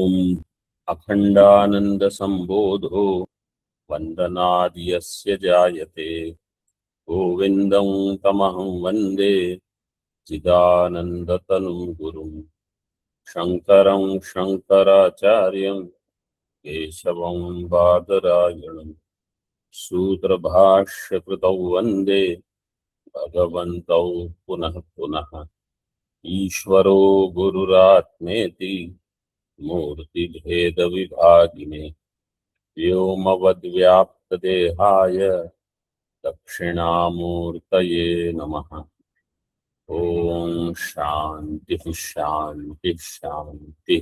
Om Akhandananda Sambodho Vandanadiyasya Jayate Govindam Tamaham Vande Chidanandatanum Gurum Shankaram Shankaracharyam Keshavam Badarayanam Sutra Bhashya Kritau Vande Bhagavantau Punah Punah Ishvaro Gururatmeti Murti Bheda Vibhagine Vyomavadvyaptadehaya Dakshinamurtaye Namaha Om Shanti Shanti Shanti.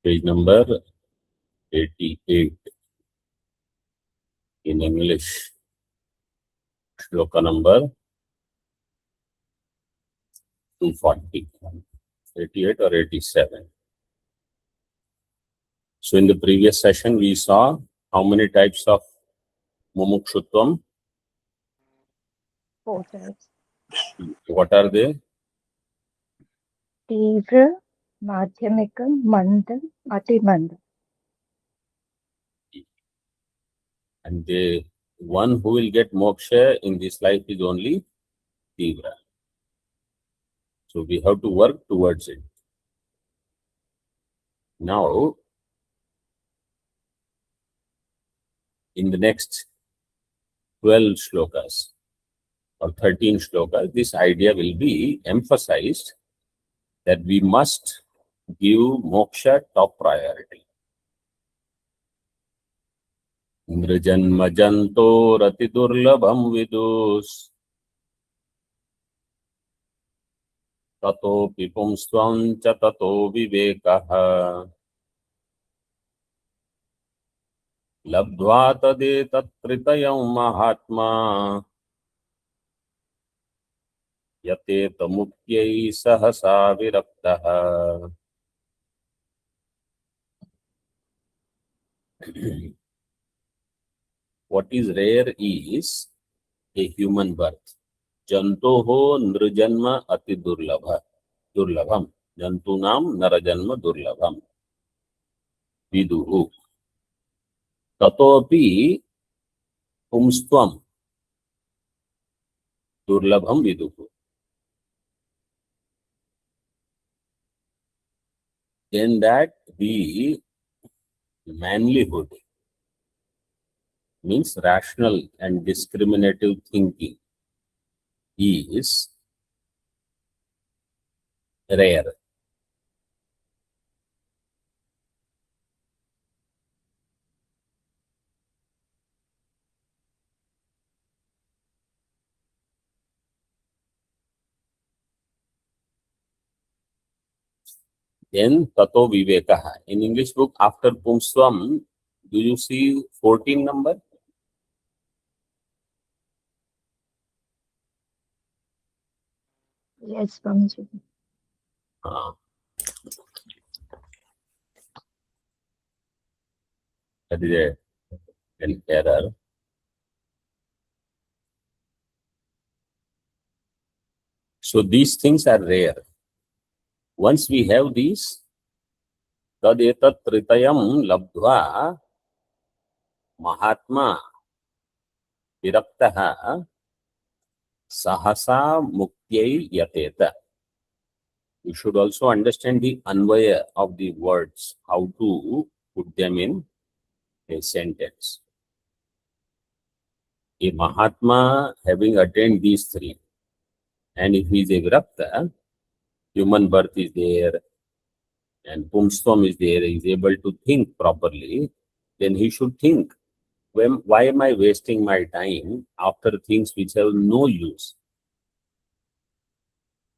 Page number 88 in English. Shloka number 240. 88 or 87. So in the previous session we saw how many types of Mumukṣutvam? 4 types. What are they? Tīvra, Madhyamika, Manda, Atimanda. And the one who will get moksha in this life is only Tīvra. So we have to work towards it. Now, in the next 12 shlokas or 13 shlokas, this idea will be emphasized that we must give moksha top priority. Nrijanma janto rati durlabham vidus tato pipumsvam cha tato vivekaha labdva tadetat tritayam mahatma yate tamukyai sahasa viraktaha. What is rare is a human birth. Jantoho nrijanma ati durlabham. Jantunam narajanma durlabham. Viduhu. Tatopi pumstvam durlabham viduhu. Then that the manlyhood means rational and discriminative thinking is rare. Then tato vivekaha. In English book, after pumsvam, do you see 14 number? Yes, Swamiji. That is an error. So these things are rare. Once we have these, tadetat tritayam labdva mahatma viraktaha sahasa mukyai yateta. You should also understand the anvaya of the words, how to put them in a sentence. A Mahatma having attained these three, and if he is a Virakta, human birth is there, and Pumstvam is there, he is able to think properly, then he should think, why am I wasting my time after things which have no use?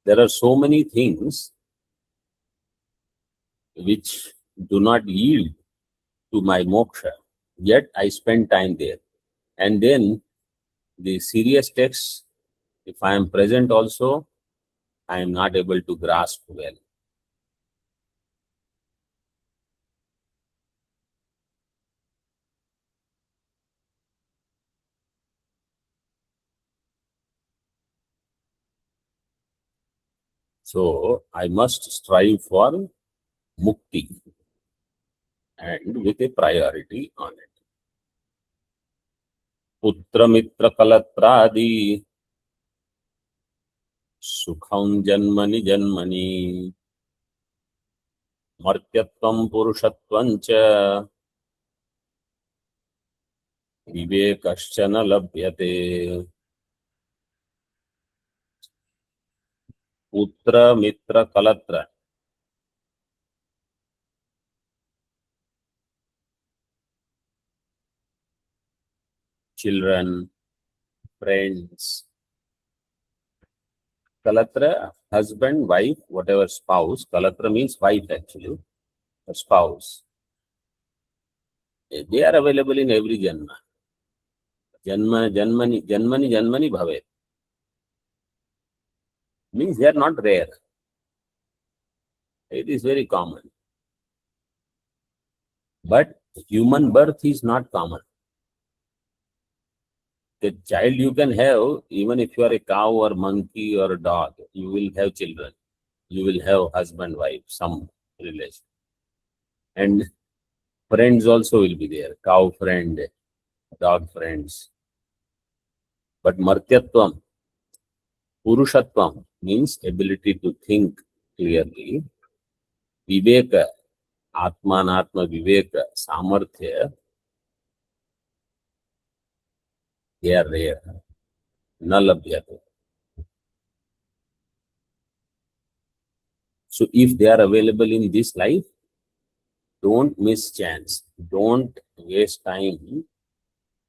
There are so many things which do not yield to my moksha, yet I spend time there. And then the serious texts, if I am present also, I am not able to grasp well. So I must strive for mukti and with a priority on it. Putra mitra kalatradi sukham janmani janmani martyatvam purushatvam cha vivekaśchana labhyate. Putra mitra kalatra. Children, friends. Kalatra, husband, wife, whatever spouse. Kalatra means wife actually, a spouse. They are available in every janma. Janmani bhavet. Means they are not rare. It is very common. But human birth is not common. The child you can have, even if you are a cow or monkey or a dog, you will have children. You will have husband, wife, some relation. And friends also will be there. Cow friend, dog friends. But martyatvam, purushatvam means ability to think clearly. Viveka, atmanatma viveka, samarthya, they are rare. Na labhyate. So if they are available in this life, don't miss chance. Don't waste time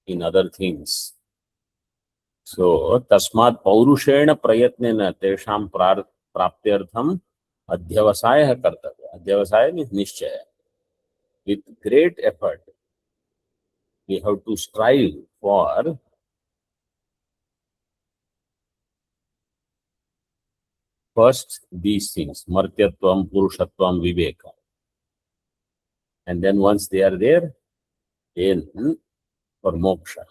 in other things. So, tasmat paurushena prayatnena tesham praptyartham adhyavasaya kartavya. Adhyavasaya means nishchaya. With great effort, we have to strive for first these things, martyatvam, purushatvam, viveka. And then once they are there, then for moksha.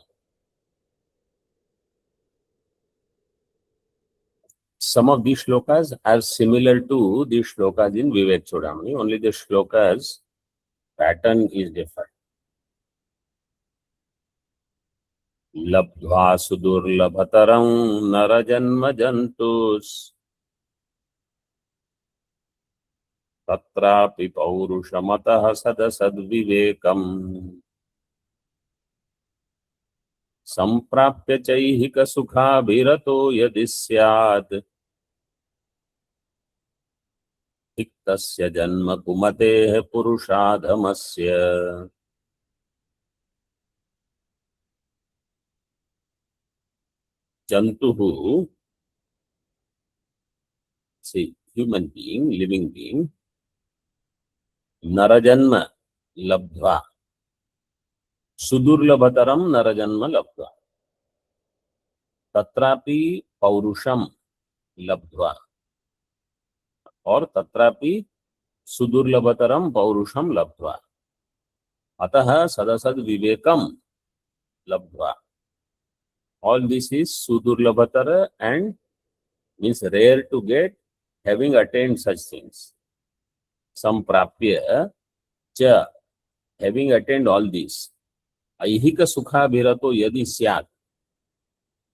Some of these shlokas are similar to the shlokas in Vivek Chudamani, only the shlokas pattern is different. Labdhva sudurlabhataram narajanma jantus tatrapi paurushamatah sadasad vivekam samprapya chaihika sukha bhirato yadisyad iktasya janma kumate purushadhamasya. Jantuhu, see, human being, living being, narajanma labdhva, sudurlabhataram narajanma labdhva, tatrapi paurusham labdhva, or tatrapi sudurlabhataram paurusham labdhva, ataha sadasad vivekam labdhva. All this is sudurlabhatara and means rare to get, having attained such things. Samprapya cha, having attained all these. Aihika sukha bhirato yadi syat,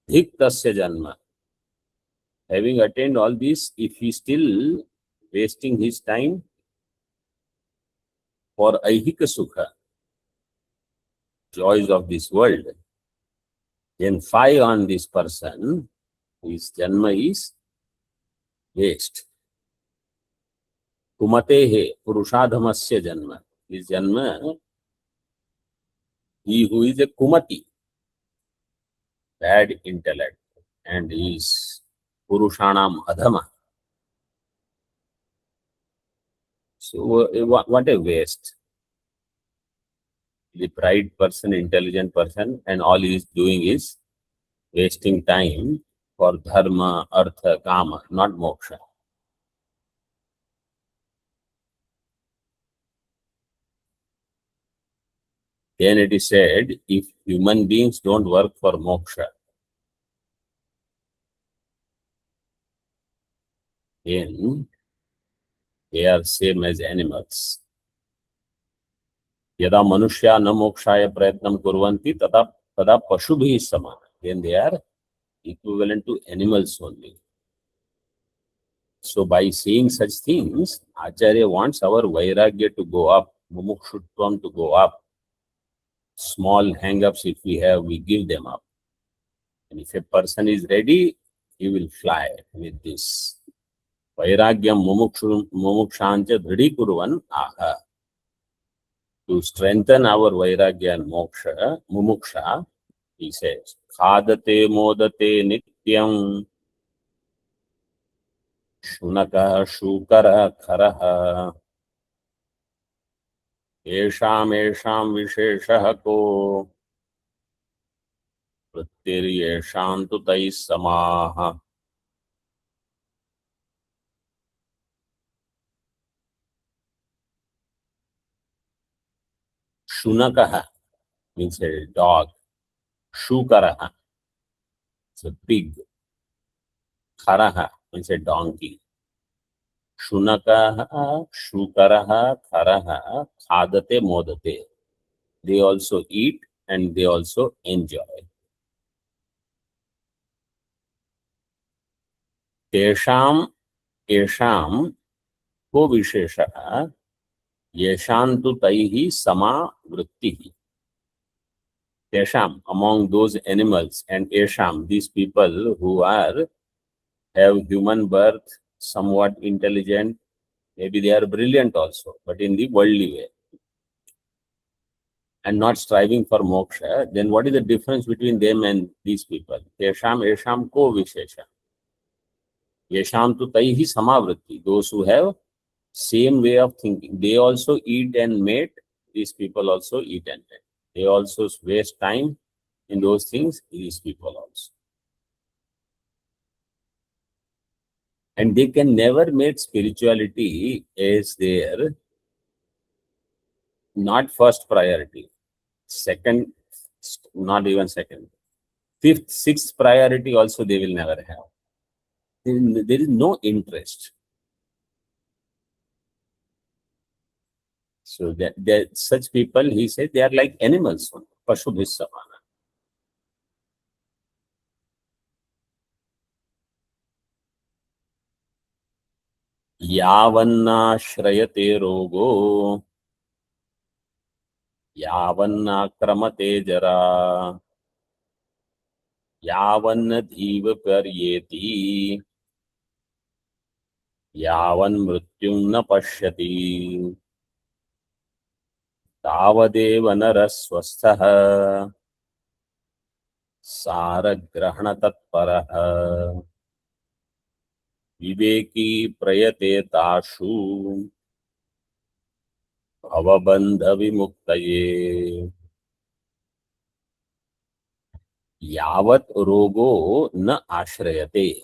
dhik tasya janma. Having attained all this, if he still wasting his time for aihika sukha, joys of this world, then fie on this person, his janma is waste. Kumatehe purushadhamasya janma. His janma, he who is a kumati, bad intellect, and is purushanam adhama. So what a waste. The bright person, intelligent person, and all he is doing is wasting time for dharma, artha, kama, not moksha. Then it is said, if human beings don't work for moksha, then they are same as animals. Yada manushya na mokshaya prayatnam kurvanti tada pashubhi samana. Then they are equivalent to animals only. So by saying such things, Acharya wants our vairagya to go up, mumukshutvam to go up. Small hang-ups if we have, we give them up. And if a person is ready, he will fly with this. Vairagyam Mumukṣā-Vṛddhi-Kāraṇam aha. To strengthen our vairagya and moksha, mumuksha, he says, khadate modate nityam shunaka shukara kharaha esham visheshah ko vrittir yesham tu tais samaha. Shunakaha means a dog. Shukaraha, it's a pig. Kharaha means a donkey. Shunakaha, Shukaraha, Kharaha, Khadate, Modate. They also eat and they also enjoy. Tesham, Esham, Ko Visheshaha, Yeshantu Taihi Sama Vrittihi. Tesham, among those animals, and Esham, these people who have human birth, somewhat intelligent, maybe they are brilliant also, but in the worldly way, and not striving for moksha, then what is the difference between them and these people? Tesham, Esham, Ko Vishesha. Yesham tu taihi samavritti. Those who have same way of thinking, they also eat and mate, these people also eat and mate. They also waste time in those things, these people also. And they can never make spirituality as their not first priority, second, not even second, fifth, sixth priority also they will never have. There is no interest. So that such people, he said, they are like animals, pashubhi samana. Yavanna shrayate rogo, yavanna kramate jara, yavanna dhiva paryeti, yavan mrityum na pashyati, tavadeva narasvastha, saragrahana tatparaha, viveki prayate tashu, bhavabandha vimuktaye. Yavat rogo na ashrayate,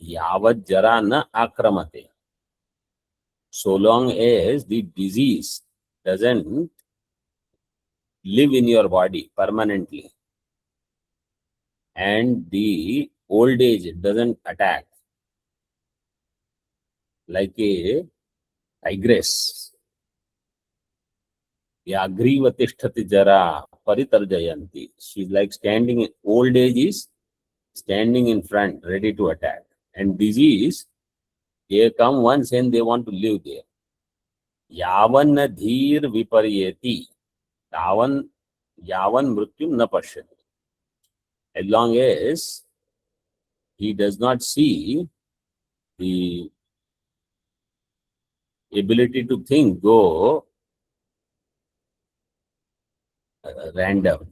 yavat jara na akramate. So long as the disease doesn't live in your body permanently and the old age doesn't attack like a tigress. Yagrivatishtati jara paritarjayanti. She's like standing, old age is standing in front, ready to attack. And disease, they come once and they want to live there. Yavan dhir viparyeti. Yavan mrityum na pashyati. As long as he does not see the ability to think go random.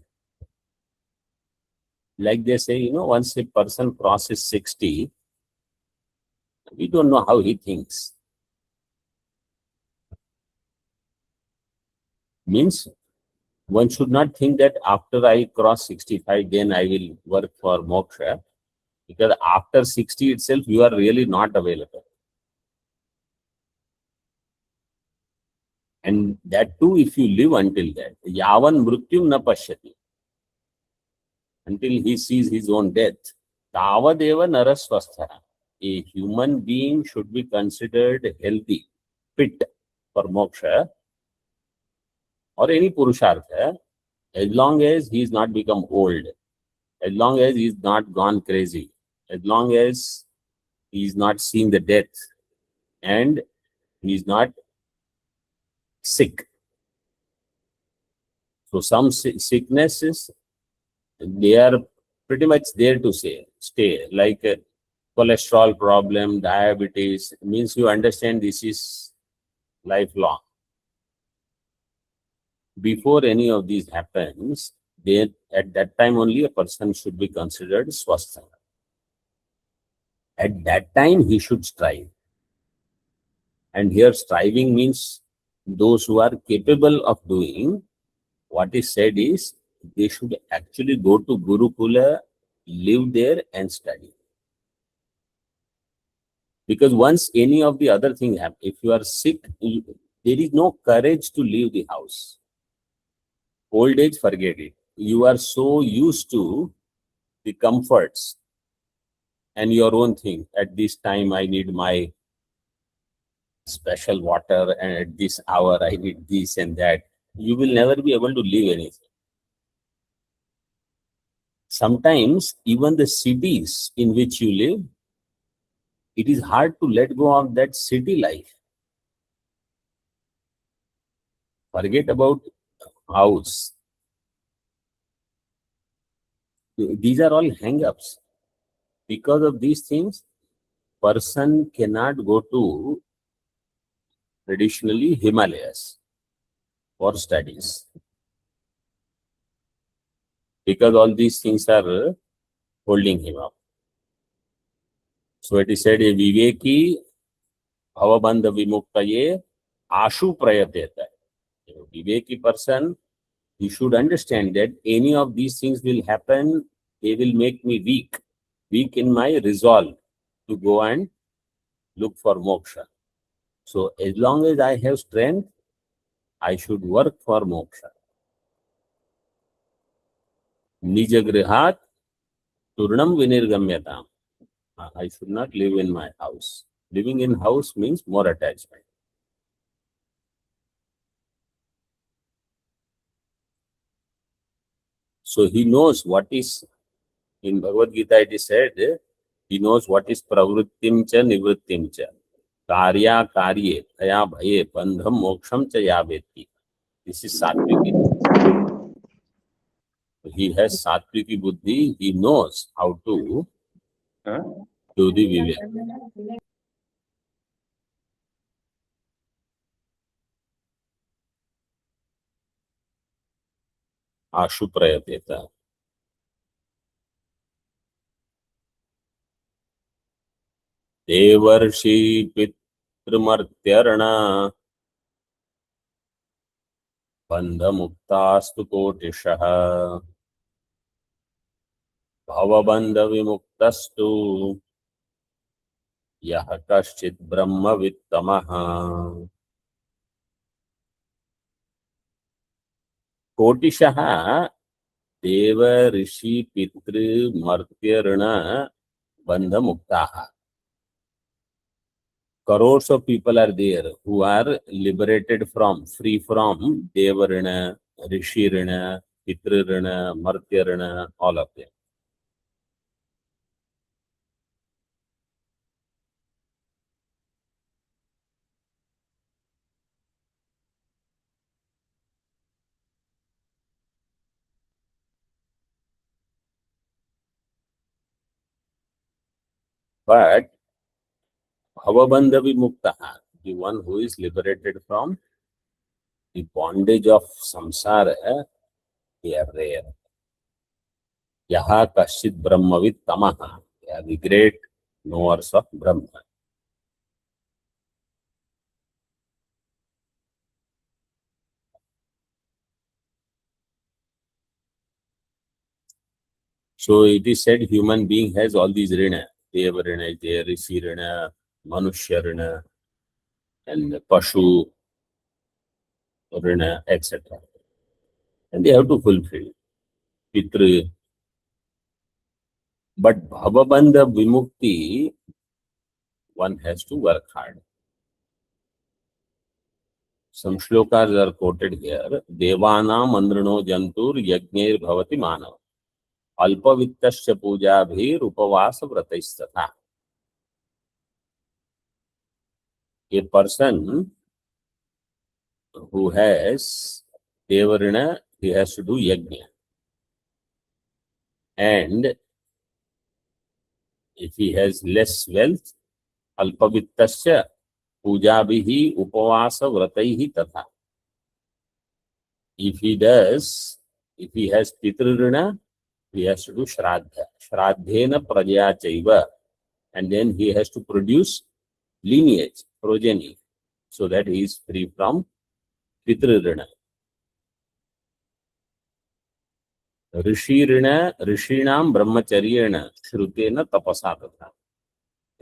Like they say, once a person crosses 60, we don't know how he thinks. Means one should not think that after I cross 65, then I will work for moksha, because after 60 itself, you are really not available. And that too, if you live until that, yavan mrityum na pashyati, until he sees his own death, tavadeva narasvastha. a human being should be considered healthy, fit for moksha or any purushartha, as long as he is not become old, as long as he is not gone crazy, as long as he is not seeing the death and he is not sick. So some sicknesses, they are pretty much there to stay, like cholesterol problem, diabetes, means you understand this is lifelong. Before any of these happens, then at that time only a person should be considered swastha. At that time he should strive. And here striving means those who are capable of doing, what is said is they should actually go to Gurukula, live there and study. Because once any of the other thing happens, if you are sick, there is no courage to leave the house. Old age, forget it. You are so used to the comforts and your own thing. At this time, I need my special water, and at this hour, I need this and that. You will never be able to leave anything. Sometimes, even the cities in which you live, it is hard to let go of that city life. Forget about house. These are all hang-ups. Because of these things, person cannot go to traditionally Himalayas for studies. Because all these things are holding him up. So it is said, a viveki bhavabandha vimuktaye ashu prayateta. A viveki person, he should understand that any of these things will happen, they will make me weak in my resolve to go and look for moksha. So as long as I have strength, I should work for moksha. Nijagrihat turnam vinirgamyatam. I should not live in my house. Living in house means more attachment. So he knows what is, in Bhagavad Gita it is said, he knows what is pravrittim cha nivrittim cha. Karya karye taya bhaye bandham moksham cha yaveti. This is Satviki. He has Satviki buddhi. He knows how to do the vivek. Ashu prayateta. Devarshi pitramartyarana bandha muktastu kotishaha bhavabandha vimuktastu yaha kaschit brahma vittamaha. Kotishaha deva rishi pitru martyarana bandha muktaha. Crores of people are there who are liberated from, free from Devarana, Rishirana, Pitrarana, Martyarana, all of them. But Bhavabandha Vimuktaha, the one who is liberated from the bondage of samsara, they are rare. Yaha Kashit Brahmavit Tamaha, they are the great knowers of Brahma. So it is said human being has all these rina. Deva rina is there, Rishi rina, Manushya rina, and Pashu rina, etc. And they have to fulfill. Pitru. But Bhavabandha Vimukti one has to work hard. Some shlokas are quoted here. Devanam andrino jantur yajñair bhavati manav. Alpavittasya pujabhir upavasa vrataisthatha. A person who has devarina, he has to do yajna. And if he has less wealth, alpavittasya pujabhihi upavasa vrataihi tatha. If he has pitrurina, he has to do shraddha. Shraddhena prajaya chaiva. And then he has to produce lineage, progeny, so that he is free from pitrurina. Rishirina, rishinam brahmacharyena, shrutena tapasa tatha.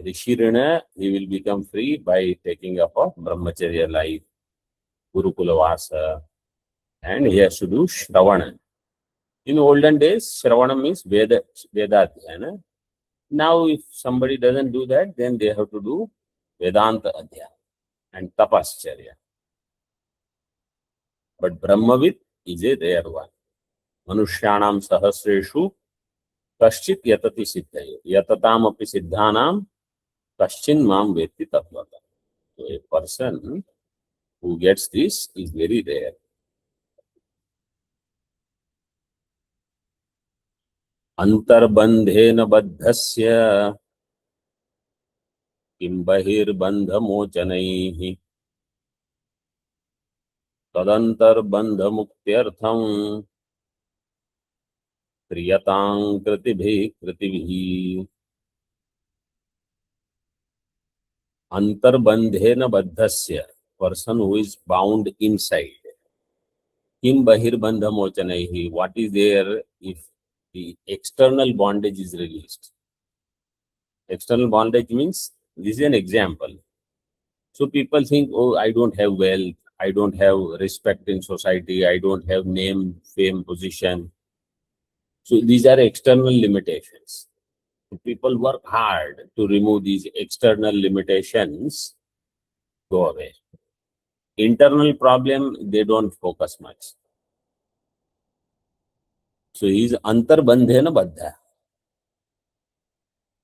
Rishirina, he will become free by taking up a brahmacharya life, gurukula vasa, and he has to do shravana. In olden days, shravana means Veda Adhyana. Now, if somebody doesn't do that, then they have to do Vedanta Adhyana and Tapascharya. But Brahmavit is a rare one. Manushyanam sahasreshu kaschit yatati siddhayo. Yatatam api siddhanam kaschin mam vetti tattvata. So a person who gets this is very rare. Antarbandhena baddhasya kim bahirbandhamochanaihi tadantarbandhamuktyartham kriyatang kritivihi. Antarbandhena baddhasya, person who is bound inside. Kim bahirbandhamochanaihi, what is there if the external bondage is released? External bondage means, this is an example. So people think, oh, I don't have wealth, I don't have respect in society, I don't have name, fame, position. So these are external limitations. So people work hard to remove these external limitations, go away. Internal problem, they don't focus much. So he is antarbandhena baddha.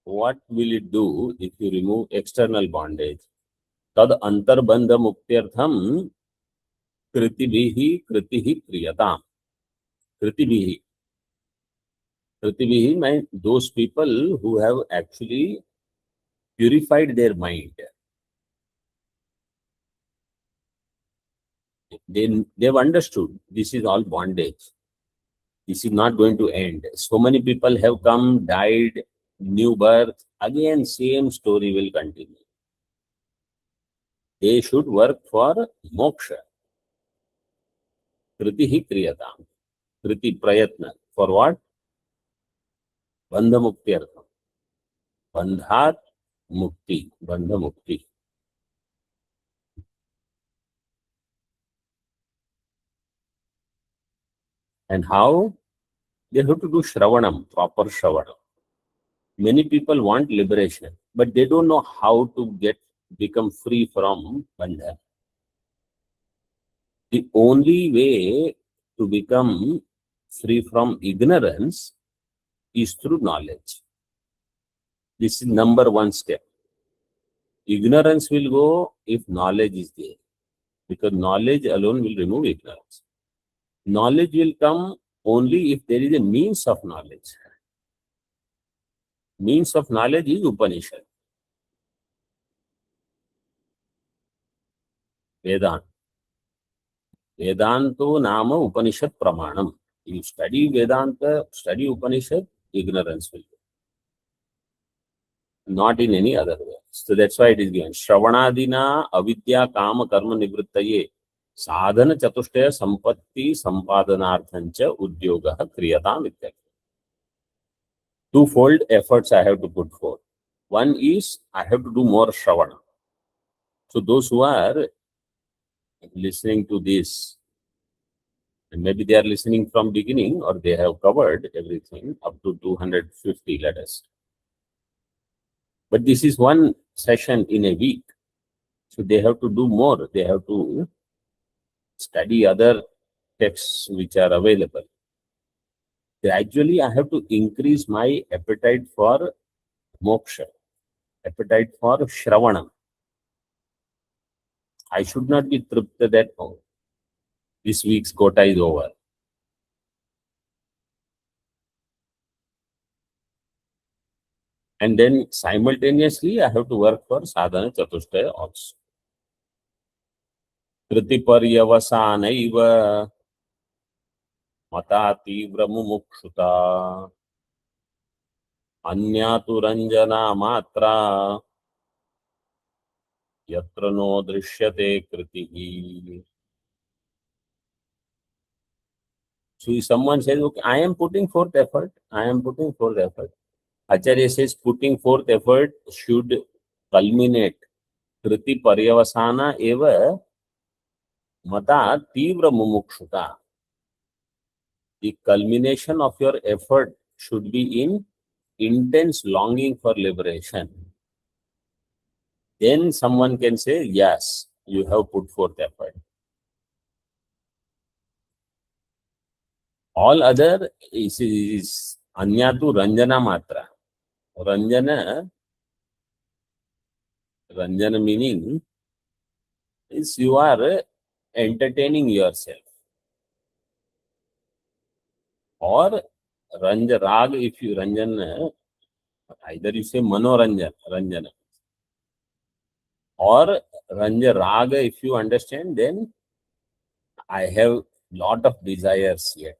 What will it do if you remove external bondage? Tad antarbandha muktyartham kritivihi kriyatam. Kritivihi. Kritivihi means those people who have actually purified their mind. They've understood this is all bondage. This is not going to end. So many people have come, died, new birth. Again, same story will continue. They should work for moksha. Kritihi kriyatam. Kriti prayatna. For what? Bandha muktyartham. Bandhat mukti. Bandha mukti. And how? They have to do shravanam, proper shravanam. Many people want liberation, but they don't know how to become free from bandha. The only way to become free from ignorance is through knowledge. This is number one step. Ignorance will go if knowledge is there, because knowledge alone will remove ignorance. Knowledge will come only if there is a means of knowledge. Means of knowledge is Upanishad. Vedanta. Vedanto nama Upanishad pramanam. If you study Vedanta, study Upanishad, ignorance will go. Not in any other way. So that's why it is given. Shravanadina avidya kama karma nivrittaye sadhana chatushtaya sampatti sampadanarthancha udyogaha kriyatam ityartha. Twofold efforts I have to put forth. One is I have to do more shravana. So those who are listening to this, and maybe they are listening from beginning or they have covered everything up to 250, let us. But this is one session in a week. So they have to do more. They have to study other texts which are available. Gradually, I have to increase my appetite for moksha, appetite for shravanam. I should not be tripta that this week's quota is over. And then simultaneously, I have to work for sadhana chatushtaya also. Kritiparyavasanaiva mata tīvra mumukṣuta anyatu ranjana matra yatra no drishyate kritihi. So if someone says, okay, I am putting forth effort, Acharya says putting forth effort should culminate. Kriti paryavasana eva mata tīvra mumukṣuta. The culmination of your effort should be in intense longing for liberation. Then someone can say, yes, you have put forth effort. All other is anyatu ranjana matra. Ranjana meaning is you are entertaining yourself. Or rag, if you ranjana, either you say ranjana. Or raga, if you understand, then I have lot of desires yet.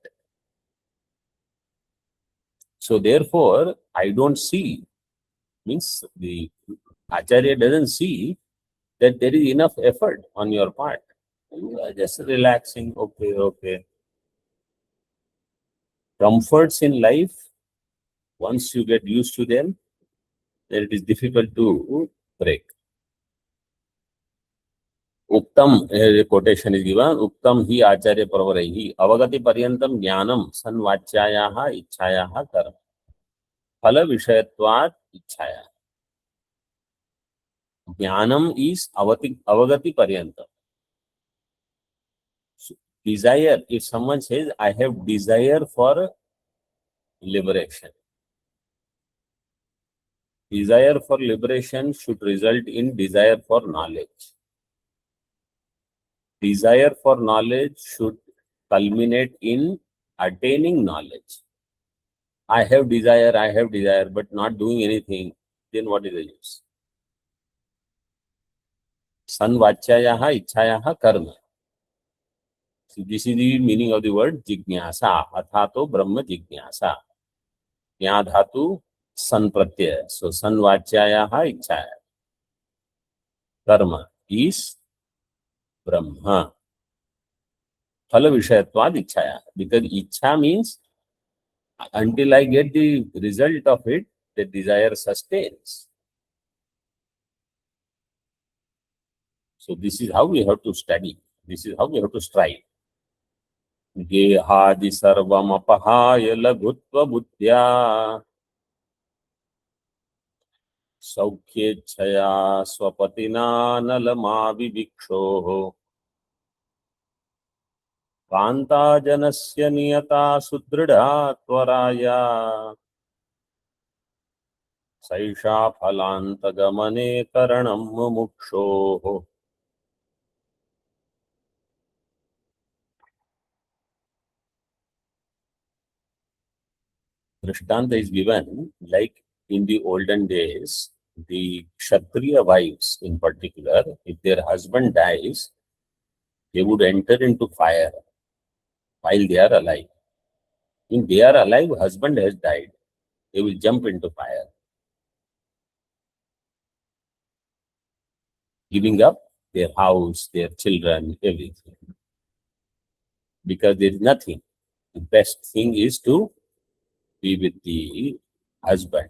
So therefore, I don't see, means the Acharya doesn't see that there is enough effort on your part. You are just relaxing, okay. Comforts in life, once you get used to them, then it is difficult to break. Uktam, a quotation is given, Uktam hi Acharya Pravaraihi, Avagati Paryantam Jnanam Sanvachyayaha Ichchayaha Karma. Phala Vishayatvat Ichchaya. Jnanam is Avagati Paryantam. So, desire, if someone says, I have desire for liberation. Desire for liberation should result in desire for knowledge. Desire for knowledge should culminate in attaining knowledge. I have desire, but not doing anything, then what is the use? Sanvachyayaha Ichchayaha Karma. So this is the meaning of the word jijñāsā, athato Brahma-jijñāsā. Jñā dhatu san pratyaya. So sanvachyayaha Ichchaya. Karma is Brahma. Phala vishayatvad Ichchaya. Because Ichcha means until I get the result of it, the desire sustains. So this is how we have to study. This is how we have to strive. Gehādi sarvam apahāya lagutva buddhya saukyechaya swapatina nalama vivikshoho Kanta janasya niyata sudridha tvaraya saisha phalanta gamane karanam mumukṣoho. Drishtanta is given, like in the olden days, the Kshatriya wives in particular, if their husband dies, they would enter into fire while they are alive. If they are alive, husband has died, they will jump into fire, giving up their house, their children, everything. Because there is nothing. The best thing is to be with the husband.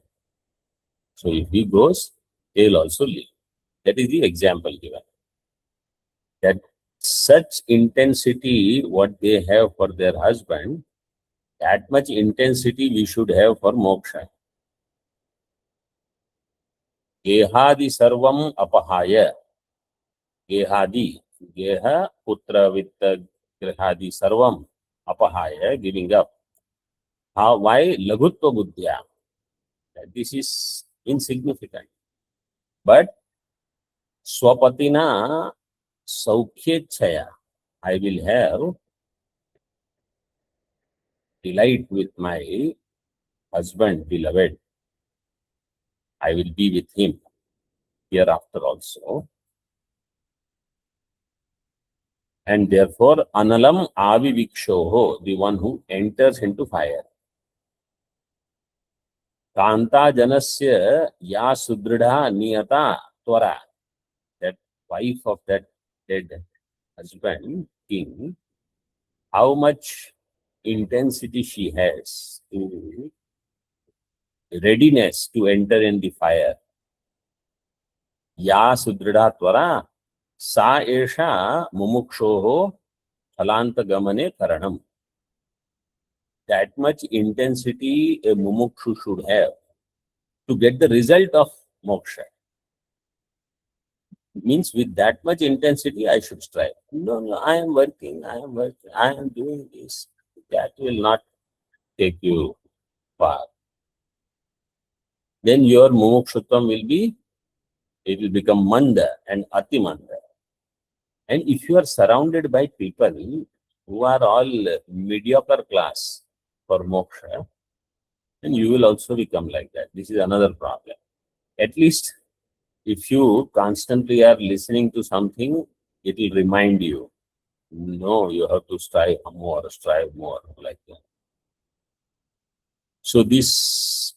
So if he goes, they will also leave. That is the example given. That such intensity what they have for their husband, that much intensity we should have for moksha. Gehadi sarvam apahaya. Gehadi, Geha, Putra, Vitta, Grihadi sarvam apahaya, giving up. How? Why? Lagutva buddhya. This is insignificant. But Swapatina Saukhechaya, I will have delight with my husband, beloved. I will be with him hereafter also. And therefore, Analam Avivikshoho, the one who enters into fire. Kanta Janasya Ya Sudridha Niyata Twara, that wife of that dead husband, king, how much intensity she has, readiness to enter in the fire. Ya Sudridha Twara, Sa Esha Mumukṣō Phalanta-Gamane-Karanam. That much intensity a mumukshu should have to get the result of moksha. Means with that much intensity I should strive. No, I am working, I am doing this. That will not take you far. Then your mumukshutvam it will become manda and atimanda. And if you are surrounded by people who are all mediocre class for moksha, then you will also become like that. This is another problem. At least if you constantly are listening to something, it will remind you, no, you have to strive more, like that. So this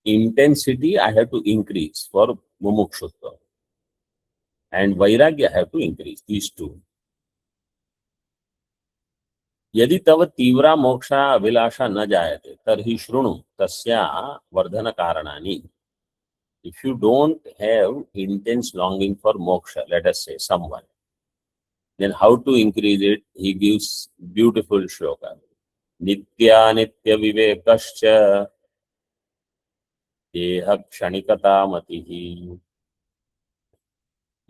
intensity I have to increase for mumukshutva. And vairagya I have to increase, these two. यदि तव तीव्रा मोक्षा अभिलाषा न जायते तर्हि शृणु तस्या वर्धन कारणानि. If you don't have intense longing for moksha, let us say someone, then how to increase it? He gives beautiful shloka. Nitya nitya vivekascha deha kshanikata matihi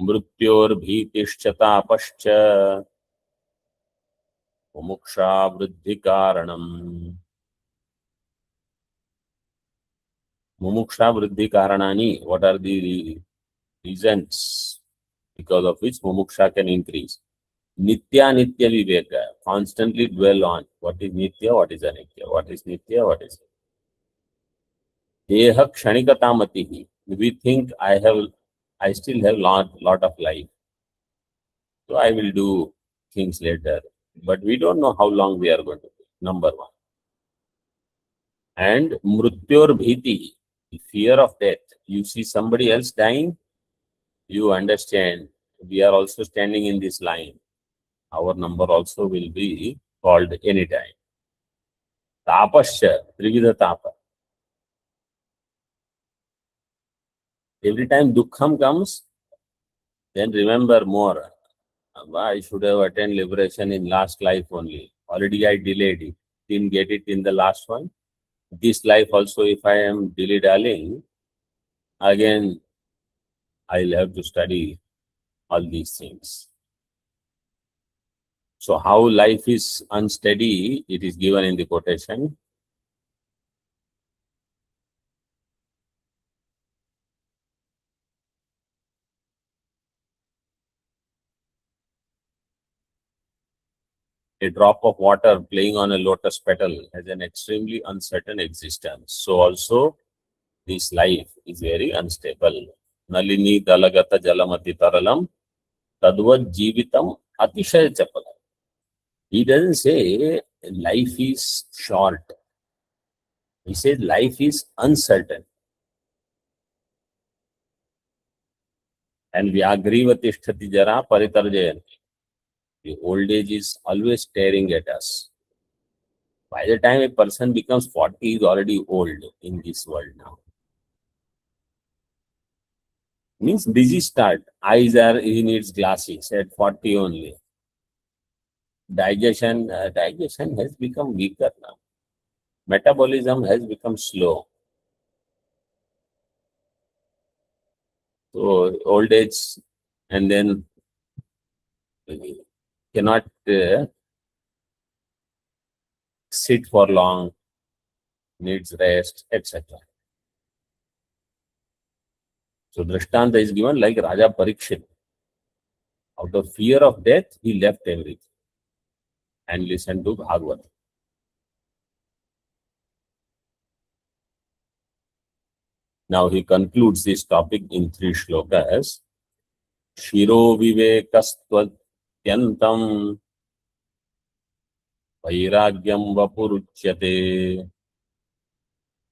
mrutyor bhitishcha tapascha Mumukṣā-Vṛddhi-Kāraṇam. Mumukṣā-Vṛddhi-Kāraṇāni, what are the reasons because of which mumuksha can increase? Nitya nitya viveka, constantly dwell on what is nitya, what is anitya, what is nitya, what is deha kshanikata matihi. We think I still have lot of life, so I will do things later. But we don't know how long we are going to be, number one. And mrutyor bhiti, the fear of death. You see somebody else dying, you understand, we are also standing in this line. Our number also will be called anytime. Tapasya, trividha tapa. Every time dukkham comes, then remember more. I should have attained liberation in last life only. Already I delayed it. Didn't get it in the last one. This life also, if I am dilly-dallying, again, I'll have to study all these things. So how life is unsteady, it is given in the quotation. A drop of water playing on a lotus petal has an extremely uncertain existence. So also, this life is very unstable. Nalini dalagata jalamati taralam tadvad jivitam atishaya chapala. He doesn't say life is short. He says life is uncertain. And vyagrivati sthati jara paritarjayanti. The old age is always staring at us. By the time a person becomes 40, he is already old in this world now. Means busy start. He needs glasses at 40 only. Digestion has become weaker now. Metabolism has become slow. So old age, and then cannot sit for long, needs rest, etc. So Drishtanta is given like Raja Parikshit. Out of fear of death, he left everything and listened to Bhagavad. Now he concludes this topic in 3 shlokas. Shiro vivekastvatyantam vairagyam vapuruchyate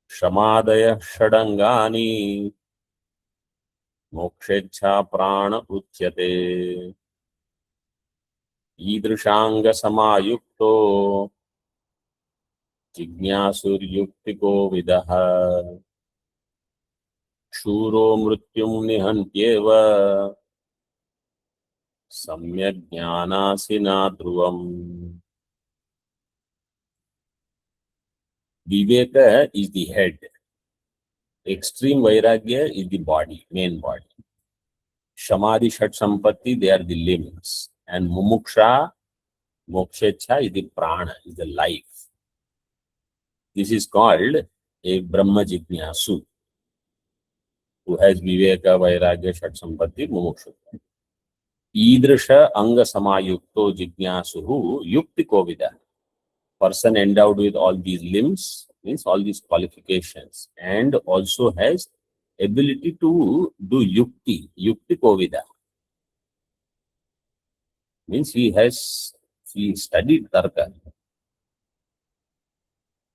shamadaya shadangani mokshecha prana uchyate idrishanga samayukto jijñāsuryuktiko vidaha shuro mrityum nihantyeva samyak jnanasina dhruvam. Viveka is the head. Extreme Vairagya is the body, main body. Samadhi, Shat Sampatti, they are the limbs. And Mumuksha, Mokshecha is the prana, is the life. This is called a Brahma-jijñāsū, who has Viveka, Vairagya, Shat Sampatti, Mumuksha. Idrisha Anga Samayukto Jijñāsuhu Yukti Kovida. Person endowed with all these limbs, means all these qualifications, and also has ability to do yukti kovida, means he studied tarka,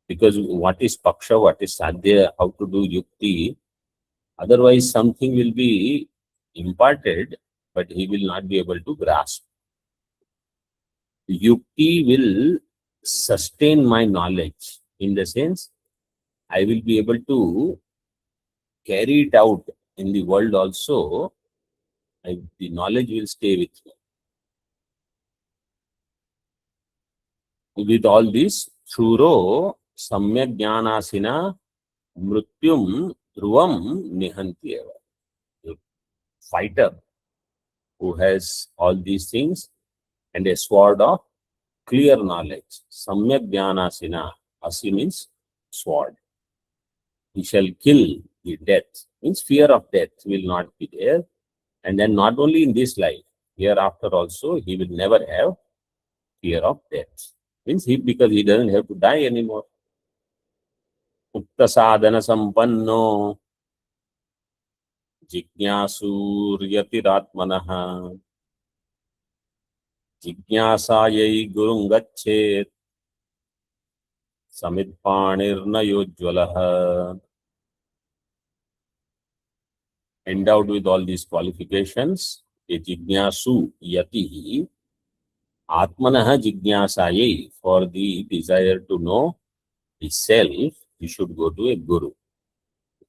because what is paksha, what is sadhya, how to do yukti, otherwise something will be imparted but he will not be able to grasp. Yukti will sustain my knowledge, in the sense I will be able to carry it out in the world also. The knowledge will stay with me. With all this, Shuro Samyak Jnanasina Mrityum Dhruvam Nihanti eva. A fighter who has all these things and a sword of clear knowledge. Samyak Jnanasina, Asi means sword. He shall kill the death, means fear of death will not be there. And then not only in this life, hereafter also he will never have fear of death. Means because he doesn't have to die anymore. Ukta sadhana sampanno jijñāsuryatiratmanaha jijñāsāyai gurung gachet samitpanirnayojvalaha. Endowed with all these qualifications, a jijñāsu yatihi atmanaha jijñāsāyai, for the desire to know the self, he should go to a guru.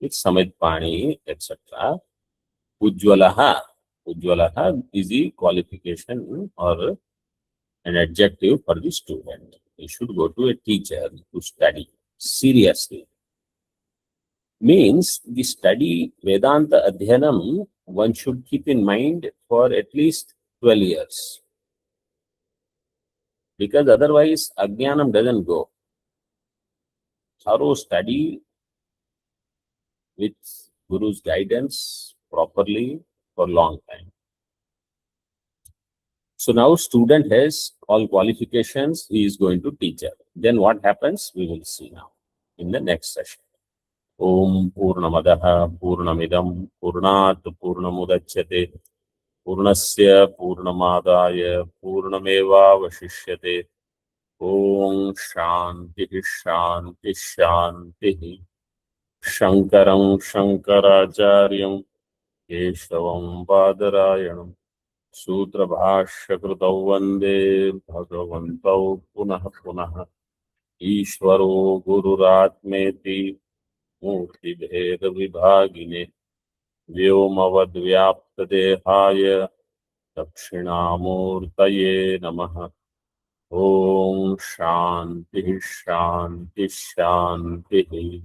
It's samitpani, etc. Ujvalaha. Ujvalaha is the qualification or an adjective for the student. He should go to a teacher to study seriously. Means the study Vedanta Adhyanam, one should keep in mind for at least 12 years. Because otherwise Ajnanam doesn't go. Thorough study with Guru's guidance properly for a long time. So now student has all qualifications, he is going to teacher. Then what happens, we will see now in the next session. Om Purnamadaha Purnamidam Purnat Purnamudachyate Purnasya Purnamadaya Purnameva Vashishyate. Om Shanti Shanti Shanti. Shankaram Shankaracharyam Keshavam Badarayanam Sutra Bhashya Krutau Vande Bhagavantau Punaha Punaha Ishvaro Gururatmeti Murti Bheda Vibhagine Vyomavad Vyapta Dehaya Dakshinamurtaye Namaha. Om Shanti Shanti Shanti.